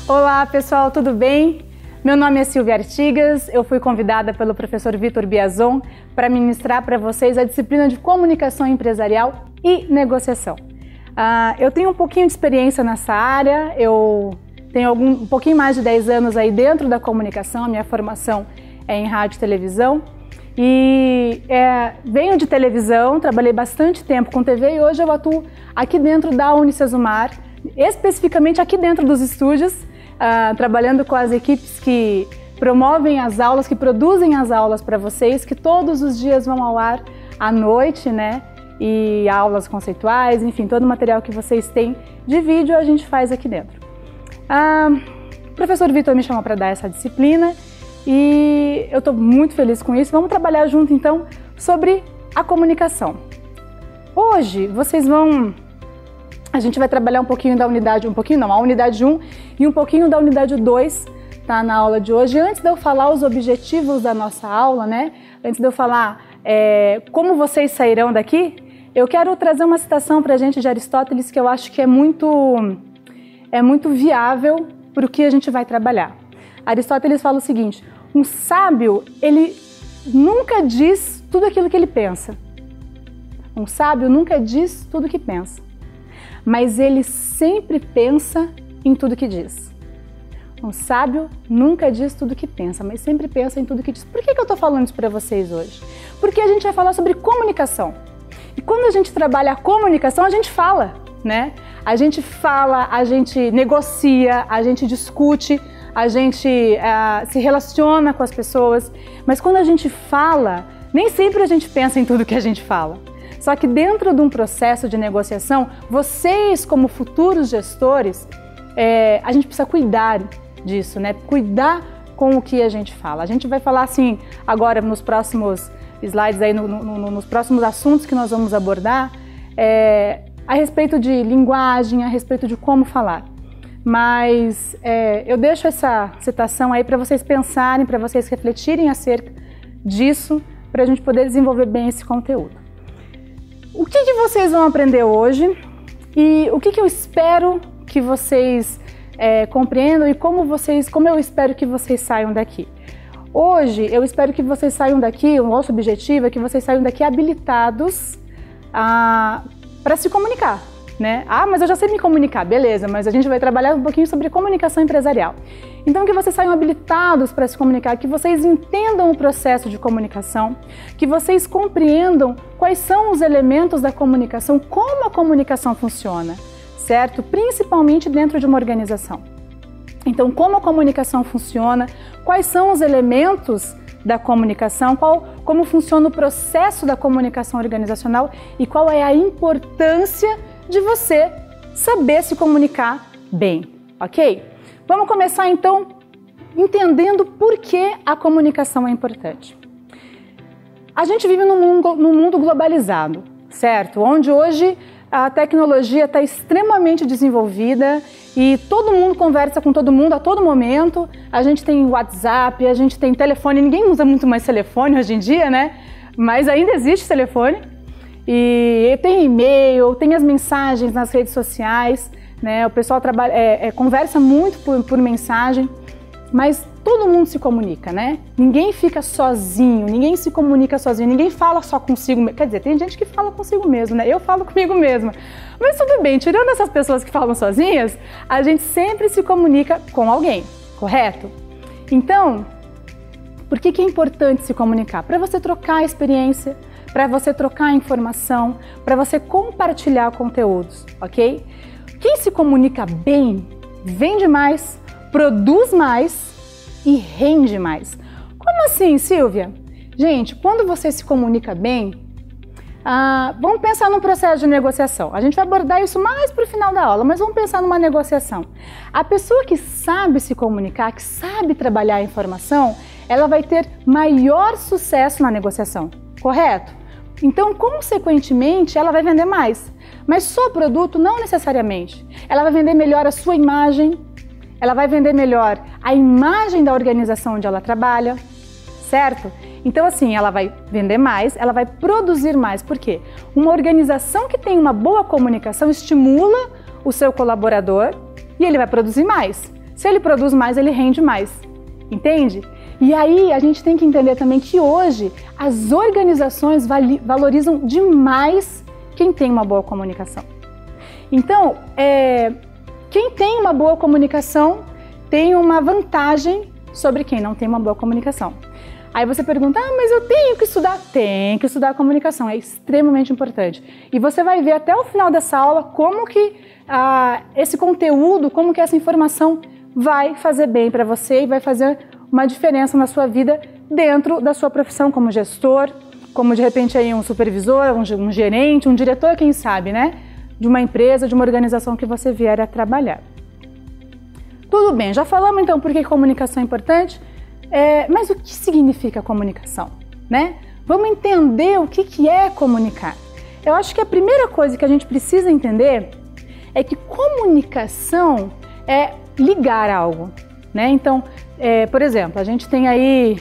Olá pessoal, tudo bem? Meu nome é Silvia Artigas, eu fui convidada pelo professor Vitor Biazon para ministrar para vocês a disciplina de Comunicação Empresarial e Negociação. Eu tenho um pouquinho de experiência nessa área, eu tenho um pouquinho mais de 10 anos aí dentro da comunicação, a minha formação é em rádio e televisão. E venho de televisão, trabalhei bastante tempo com TV e hoje eu atuo aqui dentro da Unicesumar, especificamente aqui dentro dos estúdios, trabalhando com as equipes que promovem as aulas, que produzem as aulas para vocês, que todos os dias vão ao ar à noite, né? E aulas conceituais, enfim, todo o material que vocês têm de vídeo a gente faz aqui dentro. O professor Vitor me chamou para dar essa disciplina e eu estou muito feliz com isso. Vamos trabalhar junto então sobre a comunicação. Hoje a gente vai trabalhar um pouquinho da unidade, a unidade 1 e um pouquinho da unidade 2, tá, na aula de hoje. Antes de eu falar os objetivos da nossa aula, né, antes de eu falar como vocês sairão daqui, eu quero trazer uma citação para a gente de Aristóteles que eu acho que é muito viável para o que a gente vai trabalhar. Aristóteles fala o seguinte: um sábio, ele nunca diz tudo aquilo que ele pensa. Um sábio nunca diz tudo o que pensa, mas ele sempre pensa em tudo que diz. Um sábio nunca diz tudo o que pensa, mas sempre pensa em tudo que diz. Por que eu estou falando isso para vocês hoje? Porque a gente vai falar sobre comunicação. E quando a gente trabalha a comunicação, a gente fala, né? A gente fala, a gente negocia, a gente discute, a gente se relaciona com as pessoas, mas quando a gente fala, nem sempre a gente pensa em tudo que a gente fala. Só que dentro de um processo de negociação, vocês como futuros gestores, a gente precisa cuidar disso, né? Cuidar com o que a gente fala. A gente vai falar assim agora nos próximos slides, aí, nos próximos assuntos que nós vamos abordar, a respeito de linguagem, a respeito de como falar. Mas eu deixo essa citação aí para vocês pensarem, para vocês refletirem acerca disso, para a gente poder desenvolver bem esse conteúdo. O que vocês vão aprender hoje e o que eu espero que vocês compreendam e como eu espero que vocês saiam daqui. Hoje eu espero que vocês saiam daqui, o nosso objetivo é que vocês saiam daqui habilitados para se comunicar. Né? Mas eu já sei me comunicar, beleza, mas a gente vai trabalhar um pouquinho sobre comunicação empresarial. Então que vocês saiam habilitados para se comunicar, que vocês entendam o processo de comunicação, que vocês compreendam quais são os elementos da comunicação, como a comunicação funciona, certo? Principalmente dentro de uma organização. Então como a comunicação funciona, quais são os elementos da comunicação, como funciona o processo da comunicação organizacional e qual é a importância de você saber se comunicar bem, ok? Vamos começar então entendendo por que a comunicação é importante. A gente vive num mundo globalizado, certo? Onde hoje a tecnologia está extremamente desenvolvida e todo mundo conversa com todo mundo a todo momento. A gente tem WhatsApp, a gente tem telefone, ninguém usa muito mais telefone hoje em dia, né? Mas ainda existe telefone. E tem e-mail, tem as mensagens nas redes sociais, né? O pessoal conversa muito por mensagem, mas todo mundo se comunica, né? Ninguém fica sozinho, ninguém se comunica sozinho, ninguém fala só consigo mesmo. Quer dizer, tem gente que fala consigo mesmo, né? Eu falo comigo mesma. Mas tudo bem, tirando essas pessoas que falam sozinhas, a gente sempre se comunica com alguém, correto? Então, por que é importante se comunicar? Para você trocar experiência, para você trocar informação, para você compartilhar conteúdos, ok? Quem se comunica bem, vende mais, produz mais e rende mais. Como assim, Silvia? Gente, quando você se comunica bem, vamos pensar num processo de negociação. A gente vai abordar isso mais para o final da aula, mas vamos pensar numa negociação. A pessoa que sabe se comunicar, que sabe trabalhar a informação, ela vai ter maior sucesso na negociação, correto? Então, consequentemente, ela vai vender mais. Mas só produto não necessariamente. Ela vai vender melhor a sua imagem, ela vai vender melhor a imagem da organização onde ela trabalha, certo? Então, assim, ela vai vender mais, ela vai produzir mais. Por quê? Uma organização que tem uma boa comunicação estimula o seu colaborador e ele vai produzir mais. Se ele produz mais, ele rende mais, entende? E aí a gente tem que entender também que hoje as organizações valorizam demais quem tem uma boa comunicação. Então, quem tem uma boa comunicação tem uma vantagem sobre quem não tem uma boa comunicação. Aí você pergunta, mas eu tenho que estudar? Tem que estudar a comunicação, é extremamente importante. E você vai ver até o final dessa aula como que esse conteúdo, como que essa informação vai fazer bem para você e vai fazer uma diferença na sua vida dentro da sua profissão como gestor, como de repente aí um supervisor, um gerente, um diretor, quem sabe, né? De uma empresa, de uma organização que você vier a trabalhar. Tudo bem, já falamos então por que comunicação é importante, mas o que significa comunicação, né? Vamos entender o que é comunicar. Eu acho que a primeira coisa que a gente precisa entender é que comunicação é ligar algo, né? Então, por exemplo, a gente tem aí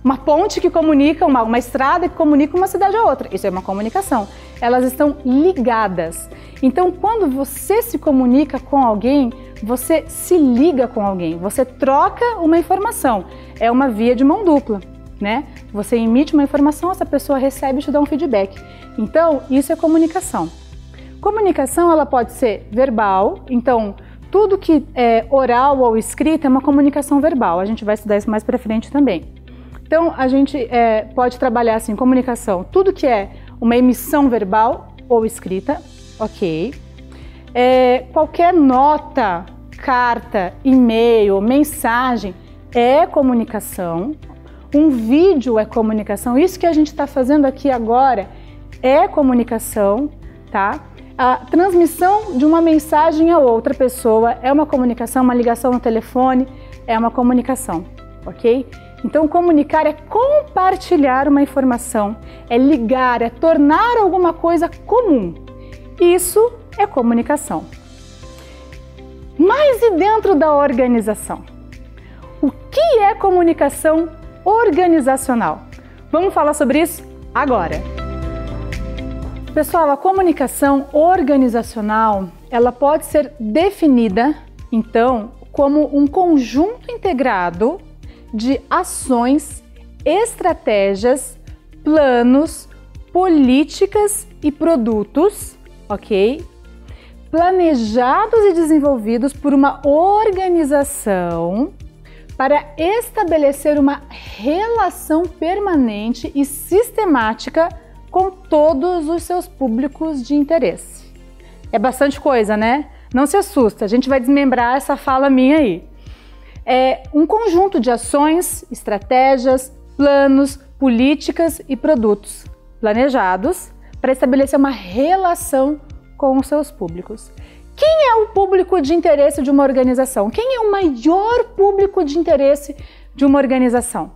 uma ponte que comunica, uma estrada que comunica uma cidade a outra. Isso é uma comunicação. Elas estão ligadas. Então, quando você se comunica com alguém, você se liga com alguém, você troca uma informação. É uma via de mão dupla, né? Você emite uma informação, essa pessoa recebe e te dá um feedback. Então, isso é comunicação. Comunicação, ela pode ser verbal, então tudo que é oral ou escrita é uma comunicação verbal. A gente vai estudar isso mais para frente também. Então, a gente pode trabalhar assim, comunicação, tudo que é uma emissão verbal ou escrita, ok. Qualquer nota, carta, e-mail, mensagem é comunicação. Um vídeo é comunicação. Isso que a gente está fazendo aqui agora é comunicação, tá? A transmissão de uma mensagem a outra pessoa é uma comunicação, uma ligação no telefone é uma comunicação, ok? Então, comunicar é compartilhar uma informação, é ligar, é tornar alguma coisa comum. Isso é comunicação. Mas e dentro da organização? O que é comunicação organizacional? Vamos falar sobre isso agora. Pessoal, a comunicação organizacional, ela pode ser definida, então, como um conjunto integrado de ações, estratégias, planos, políticas e produtos, ok? Planejados e desenvolvidos por uma organização para estabelecer uma relação permanente e sistemática com todos os seus públicos de interesse. É bastante coisa, né? Não se assusta, a gente vai desmembrar essa fala minha aí. É um conjunto de ações, estratégias, planos, políticas e produtos planejados para estabelecer uma relação com os seus públicos. Quem é o público de interesse de uma organização? Quem é o maior público de interesse de uma organização?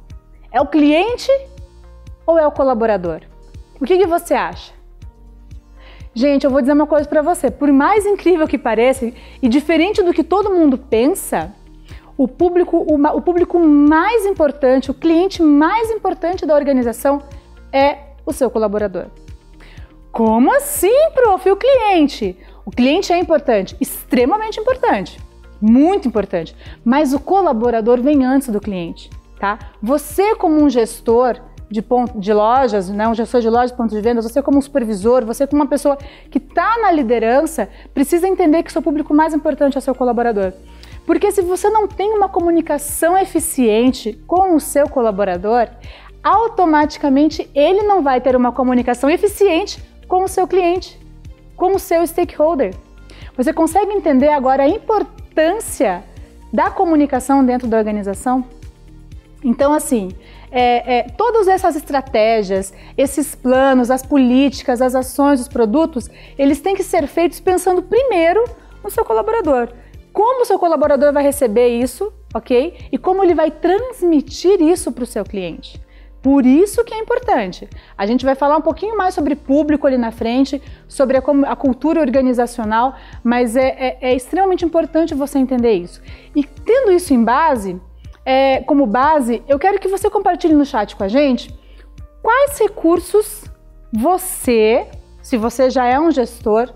É o cliente ou é o colaborador? O que você acha? Gente, eu vou dizer uma coisa para você. Por mais incrível que pareça e diferente do que todo mundo pensa, o público mais importante, o cliente mais importante da organização é o seu colaborador. Como assim, prof? O cliente? O cliente é importante, extremamente importante, muito importante, mas o colaborador vem antes do cliente, tá? Você como um gestor de lojas, né, um gestor de lojas, ponto de vendas, você como um supervisor, você como uma pessoa que está na liderança, precisa entender que o seu público mais importante é o seu colaborador. Porque se você não tem uma comunicação eficiente com o seu colaborador, automaticamente ele não vai ter uma comunicação eficiente com o seu cliente, com o seu stakeholder. Você consegue entender agora a importância da comunicação dentro da organização? Então, assim, todas essas estratégias, esses planos, as políticas, as ações, os produtos, eles têm que ser feitos pensando primeiro no seu colaborador. Como o seu colaborador vai receber isso, ok? E como ele vai transmitir isso para o seu cliente. Por isso que é importante. A gente vai falar um pouquinho mais sobre público ali na frente, sobre a cultura organizacional, mas é extremamente importante você entender isso. E tendo isso em base, como base, eu quero que você compartilhe no chat com a gente quais recursos você, se você já é um gestor,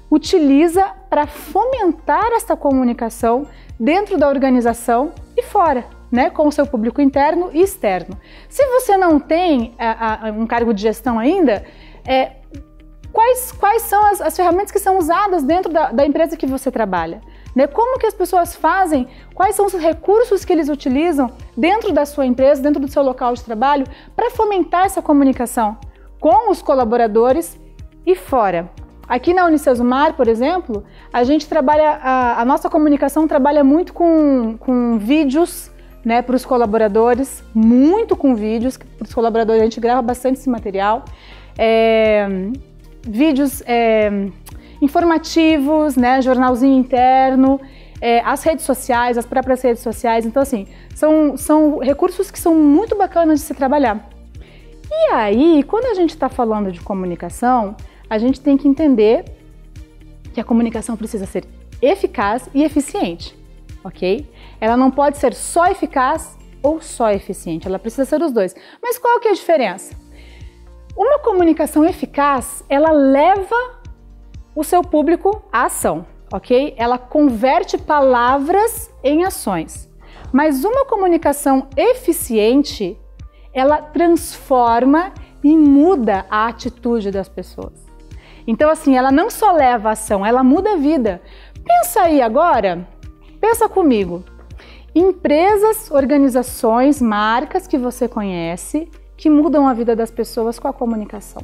utiliza para fomentar essa comunicação dentro da organização e fora, né, com o seu público interno e externo. Se você não tem um cargo de gestão ainda, quais são as ferramentas que são usadas dentro da empresa que você trabalha? Né? Como que as pessoas fazem? Quais são os recursos que eles utilizam dentro da sua empresa, dentro do seu local de trabalho, para fomentar essa comunicação com os colaboradores e fora? Aqui na Unicesumar, por exemplo, a gente trabalha, a nossa comunicação trabalha muito com vídeos, né, para os colaboradores, muito com vídeos para os colaboradores, a gente grava bastante esse material. Vídeos informativos, né, jornalzinho interno, as redes sociais, as próprias redes sociais. Então, assim, são recursos que são muito bacanas de se trabalhar. E aí, quando a gente está falando de comunicação, a gente tem que entender que a comunicação precisa ser eficaz e eficiente, ok? Ela não pode ser só eficaz ou só eficiente, ela precisa ser os dois. Mas qual que é a diferença? Uma comunicação eficaz, ela leva o seu público à ação, ok? Ela converte palavras em ações. Mas uma comunicação eficiente, ela transforma e muda a atitude das pessoas. Então, assim, ela não só leva a ação, ela muda a vida. Pensa aí agora, pensa comigo. Empresas, organizações, marcas que você conhece, que mudam a vida das pessoas com a comunicação.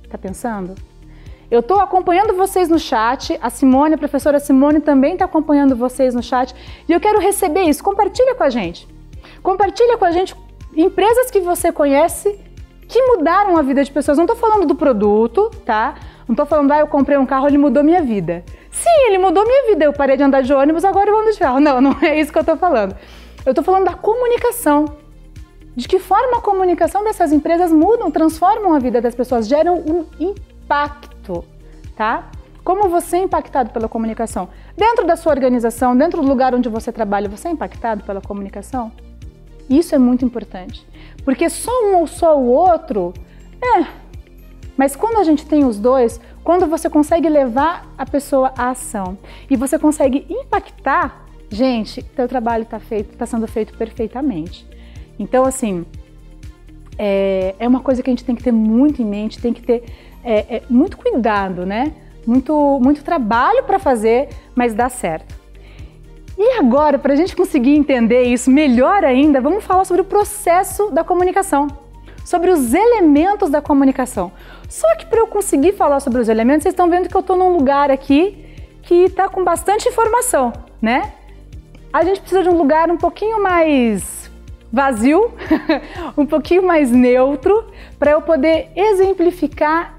Tá pensando? Eu estou acompanhando vocês no chat, a Simone, a professora Simone também está acompanhando vocês no chat e eu quero receber isso. Compartilha com a gente. Compartilha com a gente empresas que você conhece que mudaram a vida de pessoas. Não estou falando do produto, tá? Não estou falando, eu comprei um carro, ele mudou minha vida. Sim, ele mudou minha vida. Eu parei de andar de ônibus, agora eu vou andar de carro. Não, não é isso que eu estou falando. Eu estou falando da comunicação. De que forma a comunicação dessas empresas mudam, transformam a vida das pessoas, geram um impacto, tá? Como você é impactado pela comunicação? Dentro da sua organização, dentro do lugar onde você trabalha, você é impactado pela comunicação? Isso é muito importante, porque só um ou só o outro, mas quando a gente tem os dois, quando você consegue levar a pessoa à ação e você consegue impactar, gente, teu trabalho está sendo feito perfeitamente. Então, assim, é uma coisa que a gente tem que ter muito em mente, tem que ter muito cuidado, né? Muito trabalho para fazer, mas dá certo. E agora, para a gente conseguir entender isso melhor ainda, vamos falar sobre o processo da comunicação, sobre os elementos da comunicação. Só que para eu conseguir falar sobre os elementos, vocês estão vendo que eu estou num lugar aqui que está com bastante informação, né? A gente precisa de um lugar um pouquinho mais vazio, um pouquinho mais neutro, para eu poder exemplificar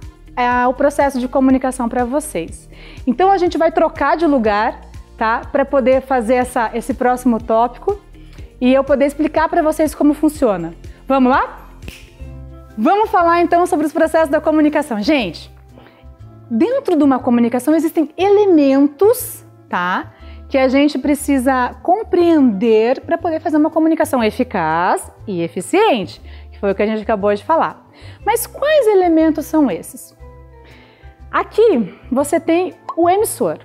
o processo de comunicação para vocês. Então a gente vai trocar de lugar, tá? Para poder fazer esse próximo tópico e eu poder explicar para vocês como funciona. Vamos lá? Vamos falar então sobre os processos da comunicação. Gente, dentro de uma comunicação existem elementos, tá? Que a gente precisa compreender para poder fazer uma comunicação eficaz e eficiente, que foi o que a gente acabou de falar. Mas quais elementos são esses? Aqui você tem o emissor,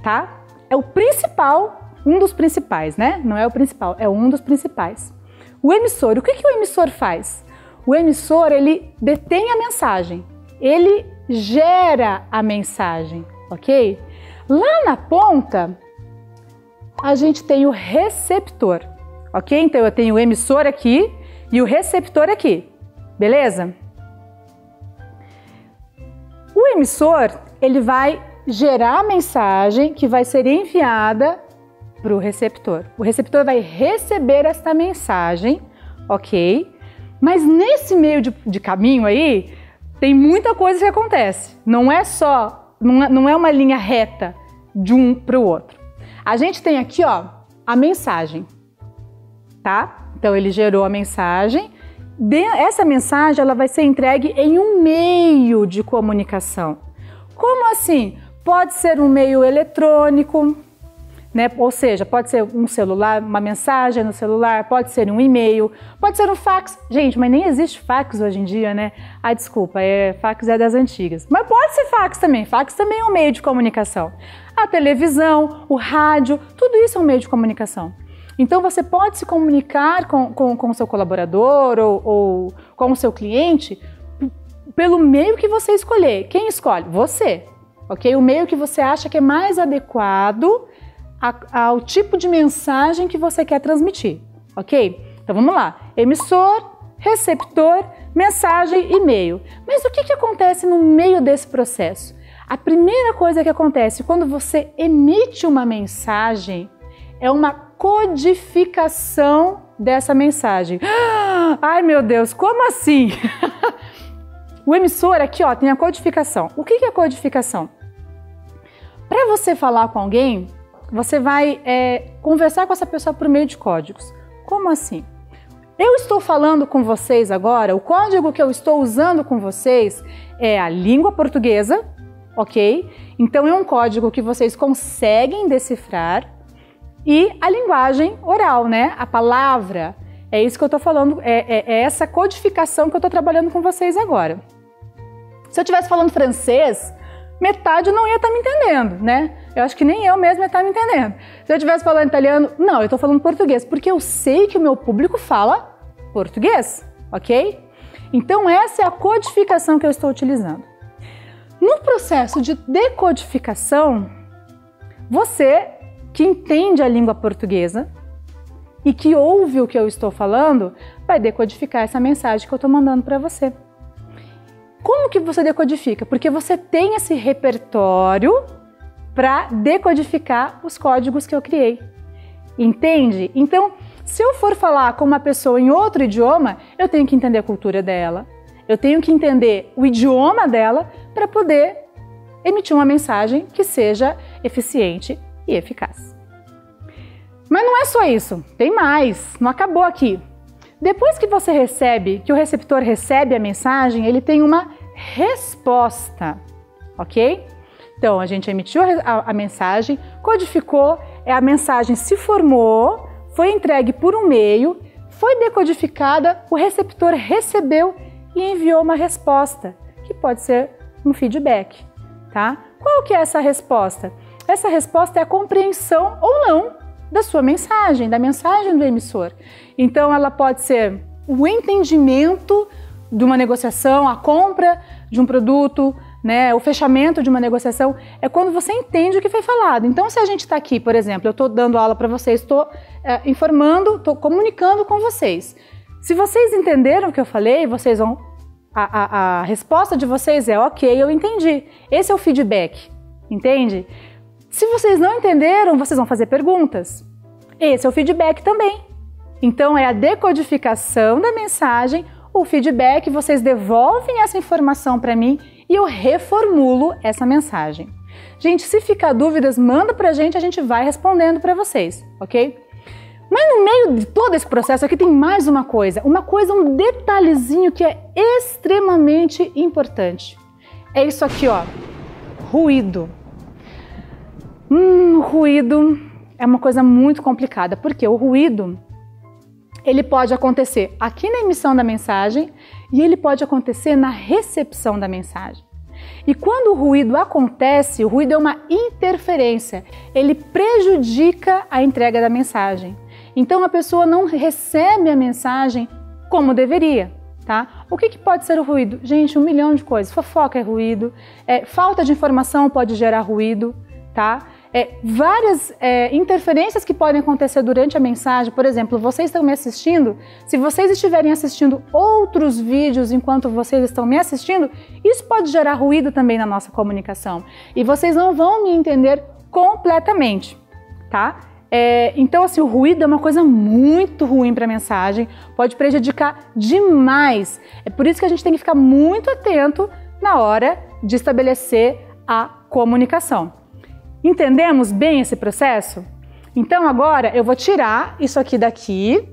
tá? É o principal, um dos principais, né? Não é o principal, é um dos principais. O emissor, o que o emissor faz? O emissor, ele detém a mensagem, ele gera a mensagem, ok? Lá na ponta, a gente tem o receptor, ok? Então eu tenho o emissor aqui e o receptor aqui, beleza? O emissor, ele vai gerar a mensagem que vai ser enviada para o receptor. O receptor vai receber esta mensagem, ok? Mas nesse meio de caminho aí, tem muita coisa que acontece. Não é uma linha reta de um para o outro. A gente tem aqui, ó, a mensagem, tá? Então ele gerou a mensagem. Essa mensagem ela vai ser entregue em um meio de comunicação. Como assim? Pode ser um meio eletrônico, né? Ou seja, pode ser um celular, uma mensagem no celular, pode ser um e-mail, pode ser um fax. Gente, mas nem existe fax hoje em dia, né? Ah, desculpa, fax é das antigas. Mas pode ser fax também é um meio de comunicação. A televisão, o rádio, tudo isso é um meio de comunicação. Então você pode se comunicar com o seu colaborador ou com o seu cliente pelo meio que você escolher. Quem escolhe? Você, ok? O meio que você acha que é mais adequado ao tipo de mensagem que você quer transmitir, ok? Então vamos lá, emissor, receptor, mensagem, e-mail. Mas o que acontece no meio desse processo? A primeira coisa que acontece quando você emite uma mensagem é uma codificação dessa mensagem. Ai meu Deus, como assim? O emissor aqui ó, tem a codificação. O que é codificação? Para você falar com alguém, você vai conversar com essa pessoa por meio de códigos. Como assim? Eu estou falando com vocês agora, o código que eu estou usando com vocês é a língua portuguesa, ok? Então é um código que vocês conseguem decifrar e a linguagem oral, né? A palavra, é isso que eu estou falando, é essa codificação que eu estou trabalhando com vocês agora. Se eu estivesse falando francês, metade não ia estar me entendendo, né? Eu acho que nem eu mesma ia estar me entendendo. Se eu estivesse falando italiano, não, eu estou falando português, porque eu sei que o meu público fala português, ok? Então essa é a codificação que eu estou utilizando. No processo de decodificação, você que entende a língua portuguesa e que ouve o que eu estou falando, vai decodificar essa mensagem que eu estou mandando para você. Como que você decodifica? Porque você tem esse repertório para decodificar os códigos que eu criei. Entende? Então, se eu for falar com uma pessoa em outro idioma, eu tenho que entender a cultura dela, eu tenho que entender o idioma dela para poder emitir uma mensagem que seja eficiente e eficaz. Mas não é só isso, tem mais, não acabou aqui. Depois que você recebe, que o receptor recebe a mensagem, ele tem uma resposta, ok? Então, a gente emitiu a mensagem, codificou, a mensagem se formou, foi entregue por um meio, foi decodificada, o receptor recebeu e enviou uma resposta, que pode ser um feedback, tá? Qual que é essa resposta? Essa resposta é a compreensão ou não da sua mensagem, da mensagem do emissor. Então, ela pode ser o entendimento de uma negociação, a compra de um produto, né, o fechamento de uma negociação, é quando você entende o que foi falado. Então, se a gente está aqui, por exemplo, eu estou dando aula para vocês, estou informando, estou comunicando com vocês. Se vocês entenderam o que eu falei, vocês vão, a resposta de vocês é ok, eu entendi. Esse é o feedback, entende? Se vocês não entenderam, vocês vão fazer perguntas. Esse é o feedback também. Então, é a decodificação da mensagem, o feedback, vocês devolvem essa informação para mim e eu reformulo essa mensagem. Gente, se ficar dúvidas, manda pra gente, a gente vai respondendo para vocês, ok? Mas no meio de todo esse processo aqui tem mais uma coisa, um detalhezinho que é extremamente importante. É isso aqui, ó, ruído. Ruído é uma coisa muito complicada, porque o ruído, ele pode acontecer aqui na emissão da mensagem e ele pode acontecer na recepção da mensagem. E quando o ruído acontece, o ruído é uma interferência, ele prejudica a entrega da mensagem. Então a pessoa não recebe a mensagem como deveria, tá? O que pode ser o ruído? Gente, 1 milhão de coisas. Fofoca é ruído, falta de informação pode gerar ruído, tá? Várias interferências que podem acontecer durante a mensagem. Por exemplo, vocês estão me assistindo, se vocês estiverem assistindo outros vídeos enquanto vocês estão me assistindo, isso pode gerar ruído também na nossa comunicação. E vocês não vão me entender completamente, tá? Então, assim, o ruído é uma coisa muito ruim para a mensagem, pode prejudicar demais. É por isso que a gente tem que ficar muito atento na hora de estabelecer a comunicação. Entendemos bem esse processo? Então agora eu vou tirar isso aqui daqui,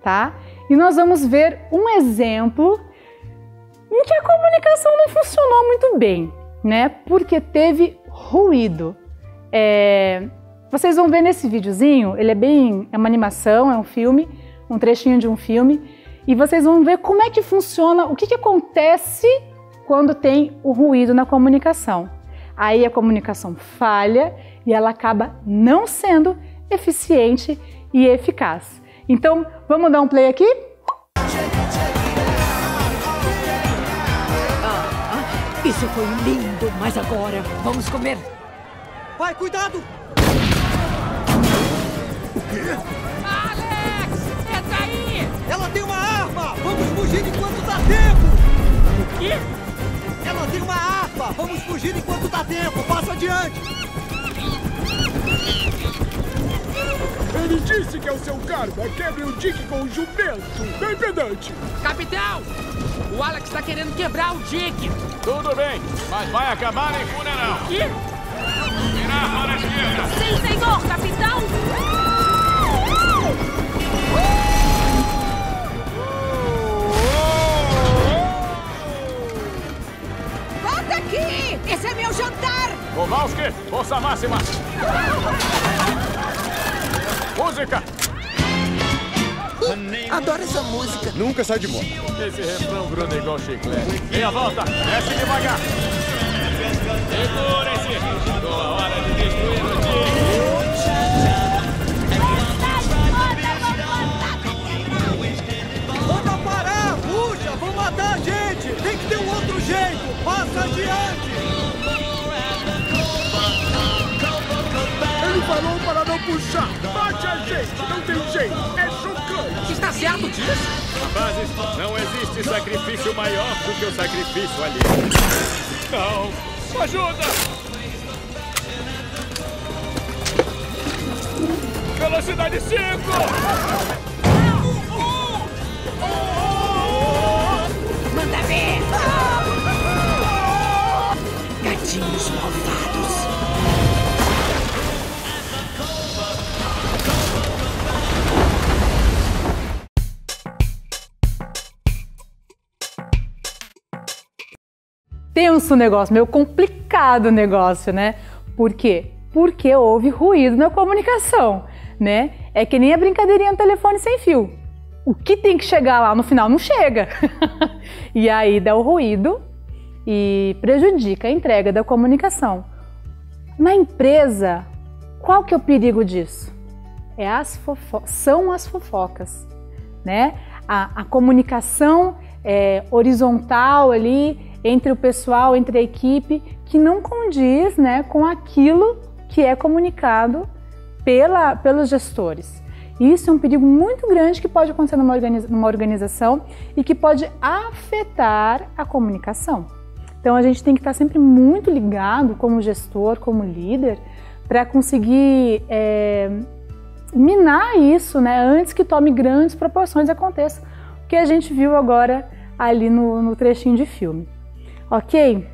tá? E nós vamos ver um exemplo em que a comunicação não funcionou muito bem, né? Porque teve ruído. vocês vão ver nesse videozinho, é uma animação, é um filme, um trechinho de um filme, e vocês vão ver como é que funciona, o que acontece quando tem o ruído na comunicação. Aí a comunicação falha e ela acaba não sendo eficiente e eficaz. Então, vamos dar um play aqui? Isso foi lindo, mas agora vamos comer. Vai, cuidado! O quê? Alex! Entra aí! Ela tem uma arma! Vamos fugir enquanto dá tempo! O quê? Ela tem uma arma! Vamos fugir enquanto dá tempo! Passa adiante! Ele disse que é o seu karma. Quebre o Dick com o jumento. Bem pedante. Capitão! O Alex está querendo quebrar o Dick! Tudo bem, mas vai acabar em funeral. O quê? Virar para a esquerda. Sim, senhor, capitão! Volta aqui! Esse é meu jantar! Kowalski, força máxima. Música. Adoro essa música! Nunca sai de moda. Esse refrão gruda igual chiclete. Meia volta, desce devagar. Segura-se. Boa hora de destruir o Dick. Manda parar! Puxa! Vão matar a gente! Tem que ter um outro jeito! Passa adiante! Ele falou para não puxar. Bate a gente. Não tem jeito. É chocante. Está certo disso? Rapazes, não existe sacrifício maior do que o sacrifício ali. Não! Ajuda! Velocidade 5! Manda ver! Gatinhos malvados! Tenso o negócio, meio complicado o negócio, né? Por quê? Porque houve ruído na comunicação, né? É que nem a brincadeirinha no telefone sem fio. O que tem que chegar lá no final não chega. E aí dá o ruído e prejudica a entrega da comunicação. Na empresa, qual que é o perigo disso? São as fofocas, né? A comunicação horizontal ali entre o pessoal, entre a equipe, que não condiz, né, com aquilo que é comunicado pelos gestores. Isso é um perigo muito grande que pode acontecer numa organização e que pode afetar a comunicação. Então a gente tem que estar sempre muito ligado como gestor, como líder, para conseguir minar isso, né, antes que tome grandes proporções e aconteça o que a gente viu agora ali no trechinho de filme. Ok?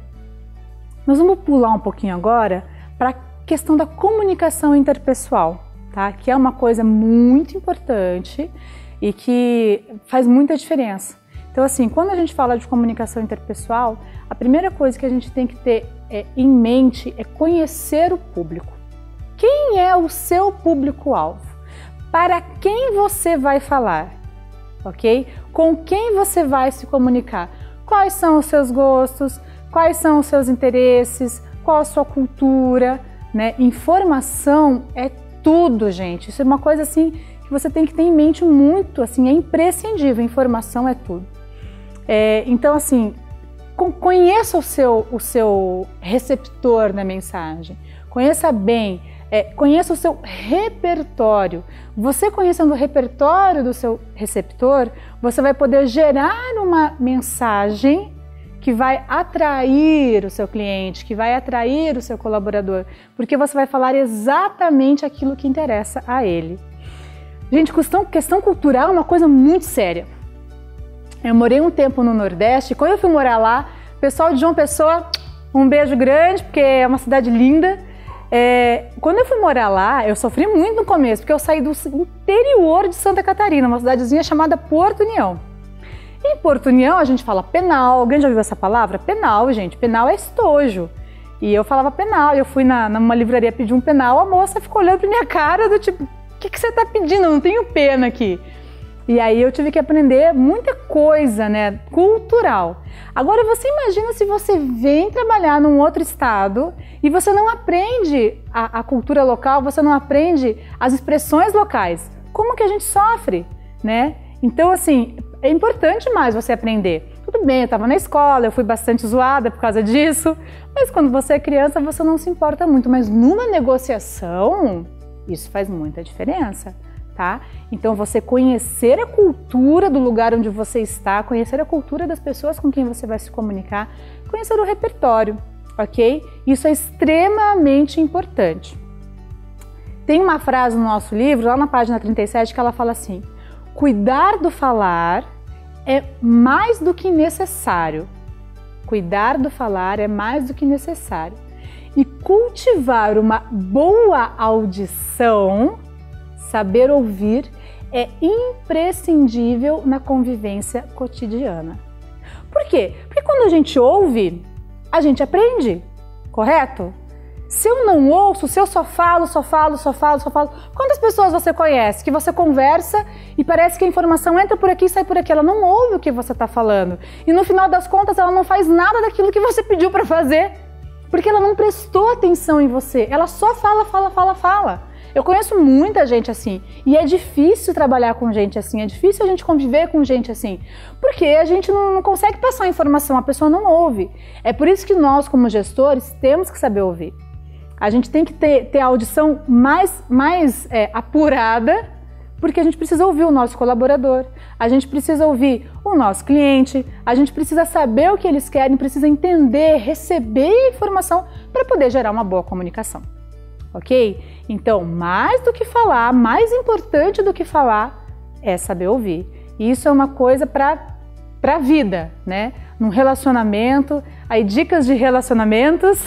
Nós vamos pular um pouquinho agora para a questão da comunicação interpessoal, tá? Que é uma coisa muito importante e que faz muita diferença. Então, assim, quando a gente fala de comunicação interpessoal, a primeira coisa que a gente tem que ter em mente é conhecer o público. Quem é o seu público-alvo? Para quem você vai falar? Ok? Com quem você vai se comunicar? Quais são os seus gostos? Quais são os seus interesses? Qual a sua cultura? Né? Informação é tudo, gente. Isso é uma coisa assim que você tem que ter em mente muito, assim, é imprescindível. Informação é tudo. Então, assim, conheça o seu receptor da mensagem. Conheça bem. Conheça o seu repertório. Você conhecendo o repertório do seu receptor, você vai poder gerar uma mensagem que vai atrair o seu cliente, que vai atrair o seu colaborador, porque você vai falar exatamente aquilo que interessa a ele. Gente, questão cultural é uma coisa muito séria. Eu morei um tempo no Nordeste, e quando eu fui morar lá, o pessoal de João Pessoa, um beijo grande, porque é uma cidade linda. Quando eu fui morar lá, eu sofri muito no começo, porque eu saí do interior de Santa Catarina, uma cidadezinha chamada Porto União. Em Porto União a gente fala penal. Alguém já ouviu essa palavra? Penal, gente. Penal é estojo. E eu falava penal, eu fui numa livraria pedir um penal, a moça ficou olhando pra minha cara do tipo, o que você tá pedindo? Eu não tenho pena aqui. E aí eu tive que aprender muita coisa, né, cultural. Agora você imagina se você vem trabalhar num outro estado e você não aprende a cultura local, você não aprende as expressões locais. Como que a gente sofre, né? Então, assim, é importante mais você aprender. Tudo bem, eu estava na escola, eu fui bastante zoada por causa disso, mas quando você é criança você não se importa muito. Mas numa negociação, isso faz muita diferença. Tá? Então você conhecer a cultura do lugar onde você está, conhecer a cultura das pessoas com quem você vai se comunicar, conhecer o repertório, ok? Isso é extremamente importante. Tem uma frase no nosso livro, lá na página 37, que ela fala assim: cuidar do falar é mais do que necessário. Cuidar do falar é mais do que necessário. E cultivar uma boa audição, saber ouvir, é imprescindível na convivência cotidiana. Por quê? Porque quando a gente ouve, a gente aprende, correto? Se eu não ouço, se eu só falo, quantas pessoas você conhece que você conversa e parece que a informação entra por aqui e sai por aqui, ela não ouve o que você está falando. E no final das contas ela não faz nada daquilo que você pediu para fazer, porque ela não prestou atenção em você, ela só fala. Eu conheço muita gente assim, e é difícil trabalhar com gente assim, é difícil a gente conviver com gente assim, porque a gente não consegue passar a informação, a pessoa não ouve. É por isso que nós, como gestores, temos que saber ouvir. A gente tem que ter a audição mais apurada, porque a gente precisa ouvir o nosso colaborador, a gente precisa ouvir o nosso cliente, a gente precisa saber o que eles querem, precisa entender, receber a informação para poder gerar uma boa comunicação. Ok? Então, mais do que falar, mais importante do que falar é saber ouvir. E isso é uma coisa para a vida, né? Num relacionamento, aí dicas de relacionamentos,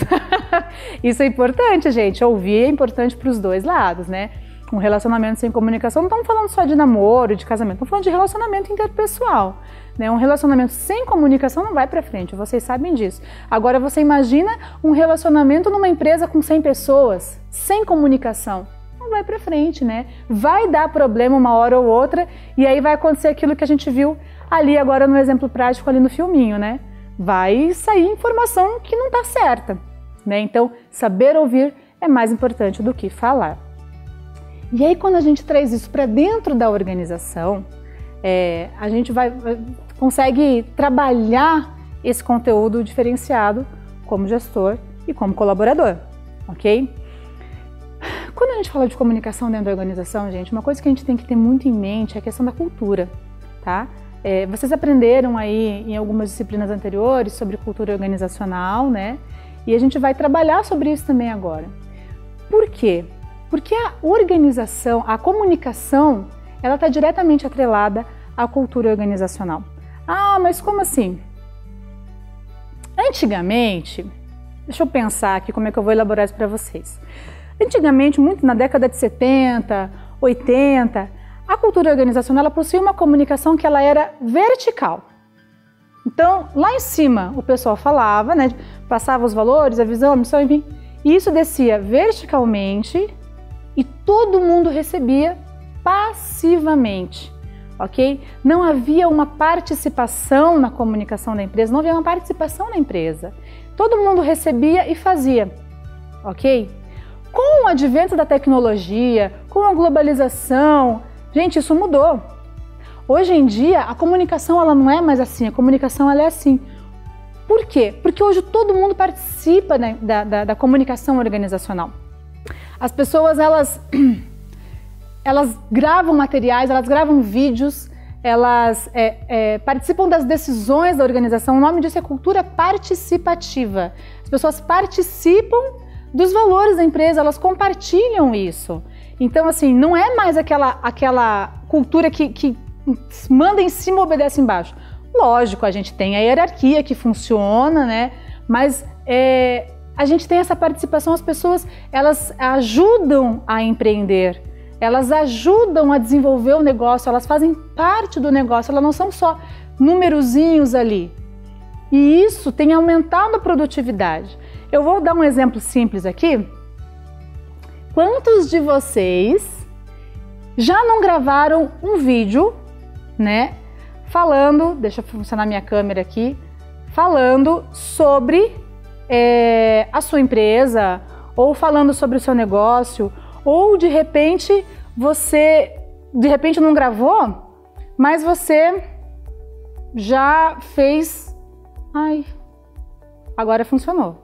isso é importante, gente. Ouvir é importante para os dois lados, né? Um relacionamento sem comunicação, não estamos falando só de namoro, de casamento, estamos falando de relacionamento interpessoal. Né? Um relacionamento sem comunicação não vai para frente, vocês sabem disso. Agora você imagina um relacionamento numa empresa com 100 pessoas, sem comunicação, não vai para frente, né? Vai dar problema uma hora ou outra e aí vai acontecer aquilo que a gente viu ali agora no exemplo prático ali no filminho, né? Vai sair informação que não está certa, né? Então, saber ouvir é mais importante do que falar. E aí quando a gente traz isso para dentro da organização, a gente consegue trabalhar esse conteúdo diferenciado como gestor e como colaborador, ok? Quando a gente fala de comunicação dentro da organização, gente, uma coisa que a gente tem que ter muito em mente é a questão da cultura, tá? Vocês aprenderam aí em algumas disciplinas anteriores sobre cultura organizacional, né? E a gente vai trabalhar sobre isso também agora. Por quê? Porque a organização, a comunicação, ela está diretamente atrelada à cultura organizacional. Ah, mas como assim? Antigamente, deixa eu pensar aqui como é que eu vou elaborar isso para vocês. Antigamente, muito na década de 70, 80, a cultura organizacional ela possuía uma comunicação que ela era vertical. Então, lá em cima, o pessoal falava, né, passava os valores, a visão, a missão, enfim, e isso descia verticalmente e todo mundo recebia passivamente, ok? Não havia uma participação na comunicação da empresa, não havia uma participação na empresa. Todo mundo recebia e fazia, ok? Com o advento da tecnologia, com a globalização, gente, isso mudou. Hoje em dia, a comunicação ela não é mais assim, a comunicação ela é assim. Por quê? Porque hoje todo mundo participa da comunicação organizacional. As pessoas, elas gravam materiais, elas gravam vídeos, elas participam das decisões da organização. O nome disso é cultura participativa. As pessoas participam dos valores da empresa, elas compartilham isso. Então, assim, não é mais aquela cultura que manda em cima e obedece embaixo. Lógico, a gente tem a hierarquia que funciona, né? Mas a gente tem essa participação, as pessoas, elas ajudam a empreender, elas ajudam a desenvolver o negócio, elas fazem parte do negócio, elas não são só numerozinhos ali. E isso tem aumentado a produtividade. Eu vou dar um exemplo simples aqui. Quantos de vocês já não gravaram um vídeo, né, falando, deixa eu funcionar minha câmera aqui, falando sobre a sua empresa, ou falando sobre o seu negócio, ou de repente você não gravou, mas você já fez... Ai, agora funcionou.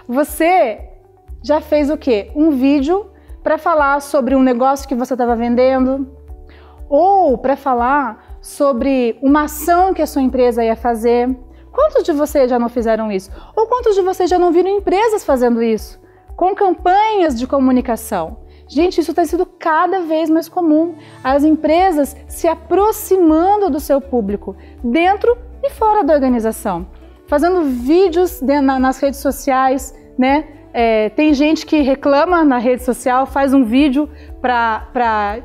Você já fez o quê? Um vídeo para falar sobre um negócio que você estava vendendo, ou para falar sobre uma ação que a sua empresa ia fazer. Quantos de vocês já não fizeram isso? Ou quantos de vocês já não viram empresas fazendo isso? Com campanhas de comunicação. Gente, isso tem sido cada vez mais comum. As empresas se aproximando do seu público, dentro e fora da organização. Fazendo vídeos nas redes sociais, né? Tem gente que reclama na rede social, faz um vídeo para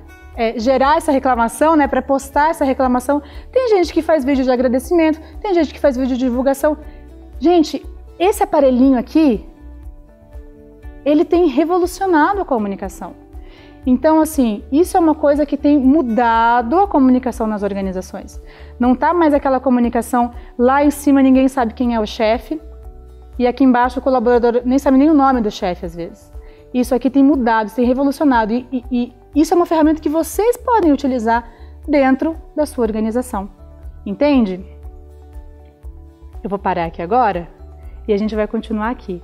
gerar essa reclamação, né? Para postar essa reclamação. Tem gente que faz vídeo de agradecimento, tem gente que faz vídeo de divulgação. Gente, esse aparelhinho aqui, ele tem revolucionado a comunicação. Então, assim, isso é uma coisa que tem mudado a comunicação nas organizações. Não tá mais aquela comunicação lá em cima, ninguém sabe quem é o chefe, e aqui embaixo o colaborador nem sabe nem o nome do chefe, às vezes. Isso aqui tem mudado, tem revolucionado, e isso é uma ferramenta que vocês podem utilizar dentro da sua organização. Entende? Eu vou parar aqui agora e a gente vai continuar aqui.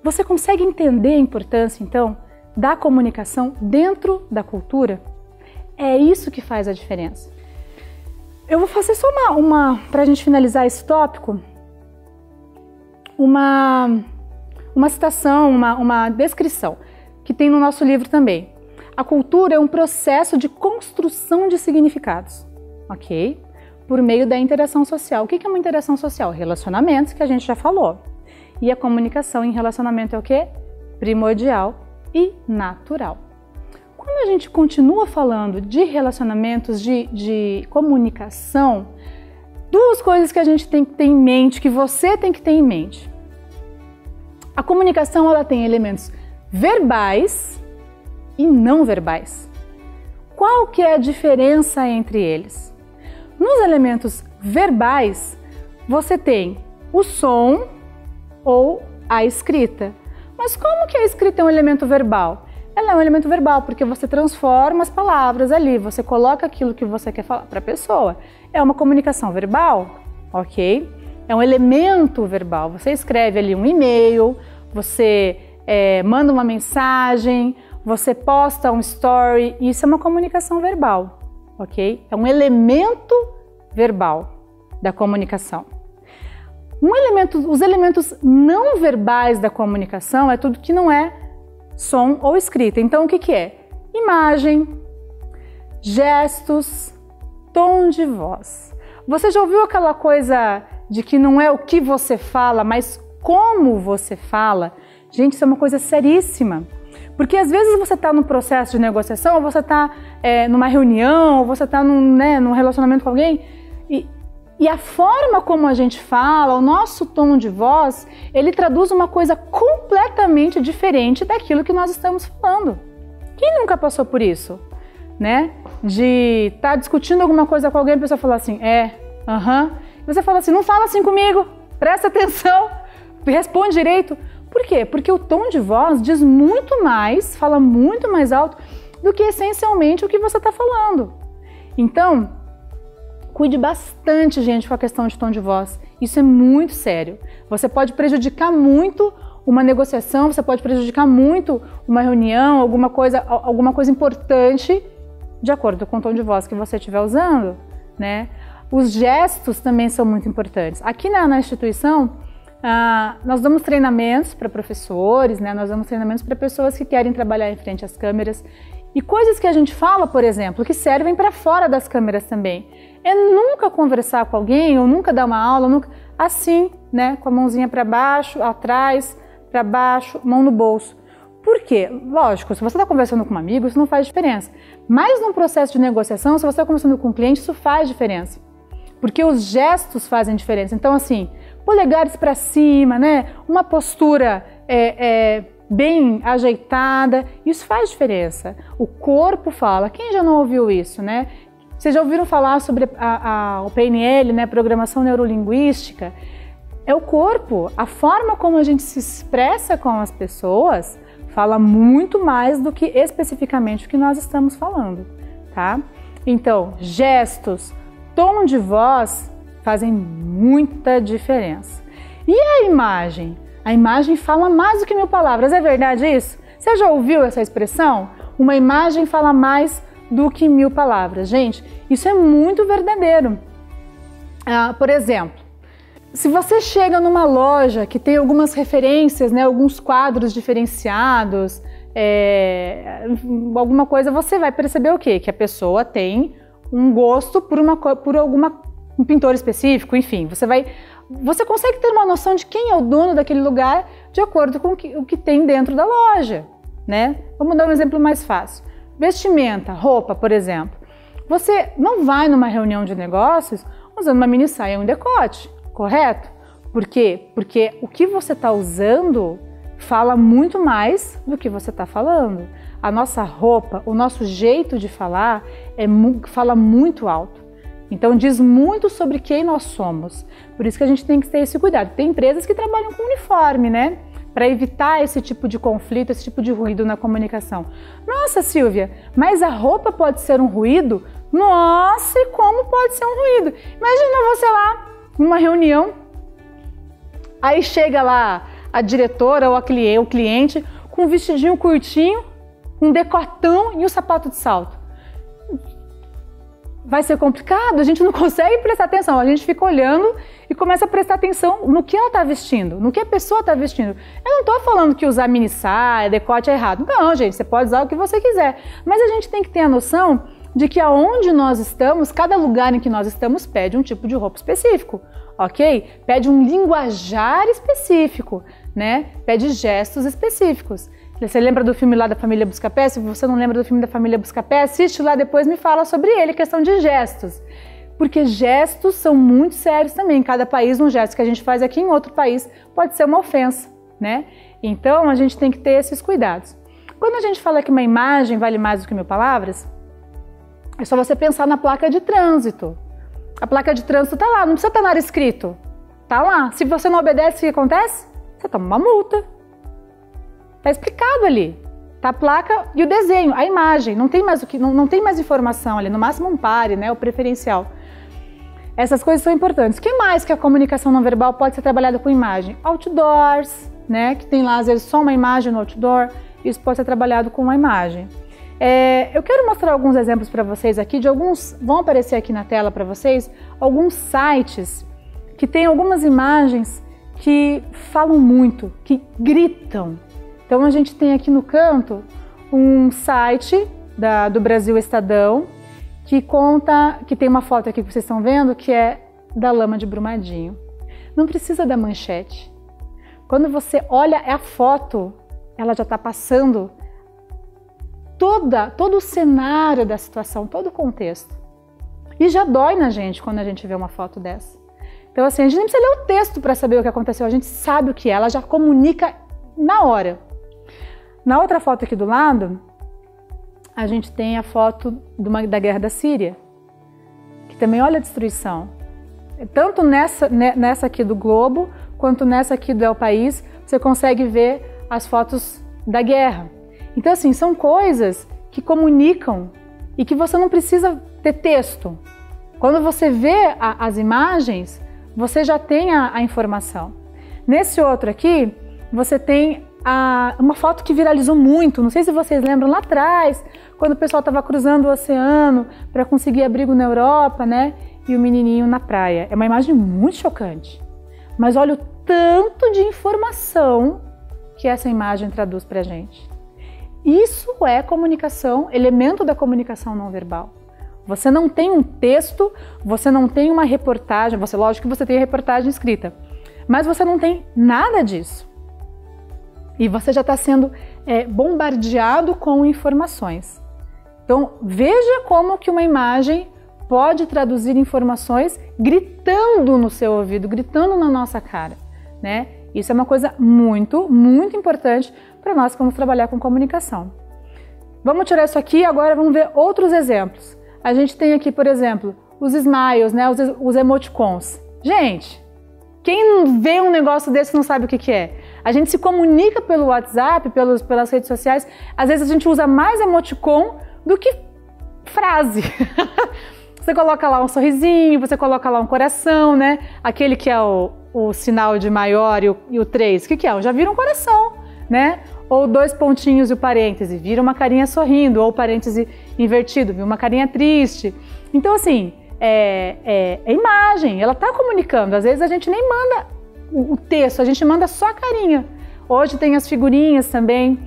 Você consegue entender a importância, então, da comunicação dentro da cultura? É isso que faz a diferença. Eu vou fazer só para a gente finalizar esse tópico, uma citação, uma descrição, que tem no nosso livro também. A cultura é um processo de construção de significados, ok? Por meio da interação social. O que é uma interação social? Relacionamentos, que a gente já falou. E a comunicação em relacionamento é o quê? Primordial e natural. Quando a gente continua falando de relacionamentos, de comunicação, duas coisas que a gente tem que ter em mente, que você tem que ter em mente. A comunicação, ela tem elementos verbais e não verbais. Qual que é a diferença entre eles? Nos elementos verbais, você tem o som ou a escrita. Mas como que a escrita é um elemento verbal? Ela é um elemento verbal porque você transforma as palavras ali, você coloca aquilo que você quer falar para a pessoa. É uma comunicação verbal, ok? É um elemento verbal. Você escreve ali um e-mail, você manda uma mensagem, você posta um story, isso é uma comunicação verbal, ok? É um elemento verbal da comunicação. Os elementos não verbais da comunicação é tudo que não é som ou escrita. Então, o que é? Imagem, gestos, tom de voz. Você já ouviu aquela coisa de que não é o que você fala, mas como você fala? Gente, isso é uma coisa seríssima. Porque às vezes você está no processo de negociação, ou você está numa reunião, ou você está num relacionamento com alguém, e a forma como a gente fala, o nosso tom de voz, ele traduz uma coisa completamente diferente daquilo que nós estamos falando. Quem nunca passou por isso? Né? De estar discutindo alguma coisa com alguém e a pessoa falar assim, Você fala assim, não fala assim comigo, presta atenção, responde direito. Por quê? Porque o tom de voz diz muito mais, fala muito mais alto do que essencialmente o que você está falando. Então, cuide bastante, gente, com a questão de tom de voz. Isso é muito sério. Você pode prejudicar muito uma negociação, você pode prejudicar muito uma reunião, alguma coisa importante, de acordo com o tom de voz que você estiver usando, né? Os gestos também são muito importantes. Aqui na instituição, nós damos treinamentos para professores, né? Nós damos treinamentos para pessoas que querem trabalhar em frente às câmeras. E coisas que a gente fala, por exemplo, que servem para fora das câmeras também. É nunca conversar com alguém, ou nunca dar uma aula, assim, né? Com a mãozinha para baixo, atrás, para baixo, mão no bolso. Por quê? Lógico, se você está conversando com um amigo, isso não faz diferença. Mas num processo de negociação, se você está conversando com um cliente, isso faz diferença. Porque os gestos fazem diferença. Então, assim, polegares para cima, né? Uma postura bem ajeitada, isso faz diferença. O corpo fala. Quem já não ouviu isso, né? Vocês já ouviram falar sobre o PNL, né? Programação Neurolinguística? É o corpo, a forma como a gente se expressa com as pessoas fala muito mais do que especificamente o que nós estamos falando, tá? Então, gestos, tom de voz fazem muita diferença. E a imagem? A imagem fala mais do que 1000 palavras, é verdade isso? Você já ouviu essa expressão? Uma imagem fala mais do que 1000 palavras. Gente, isso é muito verdadeiro. Por exemplo, se você chega numa loja que tem algumas referências, né, alguns quadros diferenciados, alguma coisa, você vai perceber o quê? Que a pessoa tem um gosto por um pintor específico, enfim, você consegue ter uma noção de quem é o dono daquele lugar de acordo com o que tem dentro da loja, né? Vamos dar um exemplo mais fácil. Vestimenta, roupa, por exemplo. Você não vai numa reunião de negócios usando uma mini saia e um decote, correto? Por quê? Porque o que você está usando fala muito mais do que você está falando. A nossa roupa, o nosso jeito de falar fala muito alto. Então diz muito sobre quem nós somos. Por isso que a gente tem que ter esse cuidado. Tem empresas que trabalham com uniforme, né? Para evitar esse tipo de conflito, esse tipo de ruído na comunicação. Nossa, Silvia, mas a roupa pode ser um ruído? Nossa, e como pode ser um ruído? Imagina você lá, numa reunião, aí chega lá a diretora ou o cliente com um vestidinho curtinho, um decotão e um sapato de salto. Vai ser complicado, a gente não consegue prestar atenção, a gente fica olhando e começa a prestar atenção no que ela está vestindo, no que a pessoa está vestindo. Eu não estou falando que usar mini saia, decote é errado. Não, gente, você pode usar o que você quiser. Mas a gente tem que ter a noção de que aonde nós estamos, cada lugar em que nós estamos pede um tipo de roupa específico, ok? Pede um linguajar específico, né? Pede gestos específicos. Você lembra do filme lá da Família Buscapé? Se você não lembra do filme da Família Buscapé, assiste lá depois, me fala sobre ele, questão de gestos. Porque gestos são muito sérios também. Em cada país, um gesto que a gente faz aqui em outro país pode ser uma ofensa, né? Então, a gente tem que ter esses cuidados. Quando a gente fala que uma imagem vale mais do que 1000 palavras, é só você pensar na placa de trânsito. A placa de trânsito tá lá, não precisa estar nada escrito. Tá lá. Se você não obedece, o que acontece? Você toma uma multa. Tá explicado ali. Tá a placa e o desenho, a imagem. Não tem mais não tem mais informação ali, no máximo um pare, né, o preferencial. Essas coisas são importantes. O que mais que a comunicação não verbal pode ser trabalhada com imagem? Outdoors, né, que tem lá às vezes só uma imagem no outdoor, isso pode ser trabalhado com uma imagem. Eu quero mostrar alguns exemplos para vocês aqui, vão aparecer aqui na tela para vocês, alguns sites que tem algumas imagens que falam muito, que gritam. Então a gente tem aqui no canto um site do Brasil Estadão que tem uma foto aqui que vocês estão vendo que é da lama de Brumadinho. Não precisa da manchete. Quando você olha a foto, ela já está passando todo o cenário da situação, todo o contexto. E já dói na gente quando a gente vê uma foto dessa. Então assim, a gente nem precisa ler o texto para saber o que aconteceu, a gente sabe o que é, ela já comunica na hora. Na outra foto aqui do lado, a gente tem a foto da guerra da Síria, que também olha a destruição. Tanto nessa aqui do Globo, quanto nessa aqui do El País, você consegue ver as fotos da guerra. Então assim, são coisas que comunicam e que você não precisa ter texto. Quando você vê as imagens, você já tem a informação. Nesse outro aqui, você tem uma foto que viralizou muito, não sei se vocês lembram lá atrás, quando o pessoal estava cruzando o oceano para conseguir abrigo na Europa, né? E o menininho na praia. É uma imagem muito chocante. Mas olha o tanto de informação que essa imagem traduz para a gente. Isso é comunicação, elemento da comunicação não verbal. Você não tem um texto, você não tem uma reportagem, lógico que você tem a reportagem escrita, mas você não tem nada disso. E você já está sendo bombardeado com informações. Então, veja como que uma imagem pode traduzir informações gritando no seu ouvido, gritando na nossa cara, né? Isso é uma coisa muito, muito importante para nós que vamos trabalhar com comunicação. Vamos tirar isso aqui, agora vamos ver outros exemplos. A gente tem aqui, por exemplo, os smiles, né? Os emoticons. Gente, quem vê um negócio desse não sabe o que é. A gente se comunica pelo WhatsApp, pelas redes sociais, às vezes a gente usa mais emoticon do que frase. Você coloca lá um sorrisinho, você coloca lá um coração, né? Aquele que é o sinal de maior e o 3, o que é? Já vira um coração, né? Ou 2 pontinhos e o parêntese, vira uma carinha sorrindo, ou parêntese invertido, vira uma carinha triste. Então, assim, é imagem, ela está comunicando. Às vezes a gente nem manda o texto, a gente manda só a carinha. Hoje tem as figurinhas também.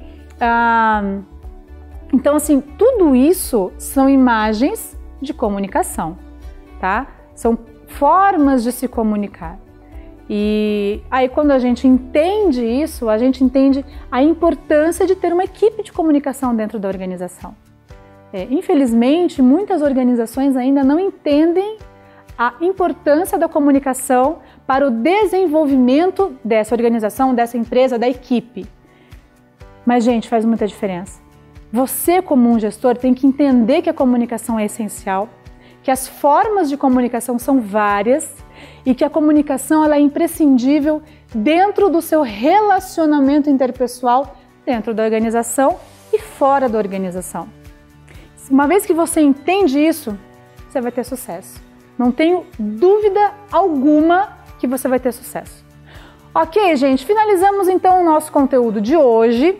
Então, assim, tudo isso são imagens de comunicação, tá? São formas de se comunicar. E aí, quando a gente entende isso, a gente entende a importância de ter uma equipe de comunicação dentro da organização. Infelizmente, muitas organizações ainda não entendem a importância da comunicação para o desenvolvimento dessa organização, dessa empresa, da equipe. Mas, gente, faz muita diferença. Você, como um gestor, tem que entender que a comunicação é essencial, que as formas de comunicação são várias e que a comunicação ela é imprescindível dentro do seu relacionamento interpessoal, dentro da organização e fora da organização. Uma vez que você entende isso, você vai ter sucesso. Não tenho dúvida alguma que você vai ter sucesso. Ok, gente, finalizamos então o nosso conteúdo de hoje.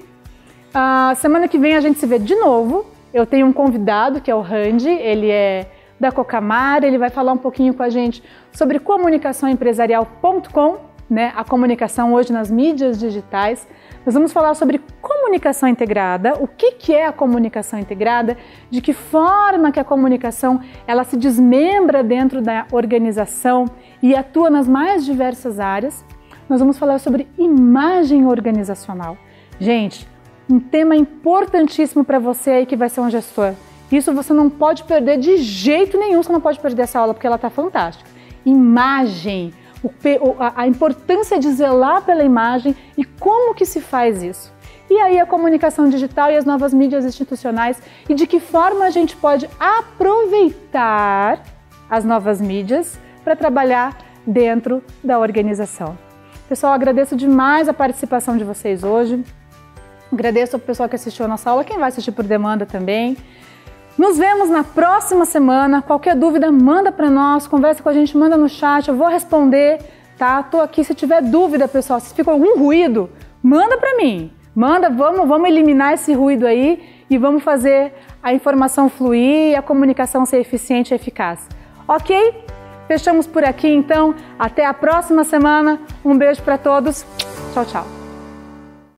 Semana que vem a gente se vê de novo. Eu tenho um convidado que é o Randy, ele é da Cocamar, ele vai falar um pouquinho com a gente sobre comunicaçãoempresarial.com, né? A comunicação hoje nas mídias digitais. Nós vamos falar sobre comunicação integrada, o que é a comunicação integrada, de que forma que a comunicação ela se desmembra dentro da organização e atua nas mais diversas áreas. Nós vamos falar sobre imagem organizacional. Gente, um tema importantíssimo para você aí que vai ser um gestor. Isso você não pode perder de jeito nenhum, você não pode perder essa aula porque ela está fantástica. Imagem, a importância de zelar pela imagem e como que se faz isso. E aí a comunicação digital e as novas mídias institucionais e de que forma a gente pode aproveitar as novas mídias para trabalhar dentro da organização. Pessoal, agradeço demais a participação de vocês hoje. Agradeço ao pessoal que assistiu a nossa aula, quem vai assistir por demanda também. Nos vemos na próxima semana. Qualquer dúvida, manda para nós, conversa com a gente, manda no chat, eu vou responder, tá? Tô aqui, se tiver dúvida, pessoal, se ficou algum ruído, manda para mim. Manda, vamos eliminar esse ruído aí e vamos fazer a informação fluir e a comunicação ser eficiente e eficaz. Ok? Fechamos por aqui, então. Até a próxima semana. Um beijo para todos. Tchau, tchau.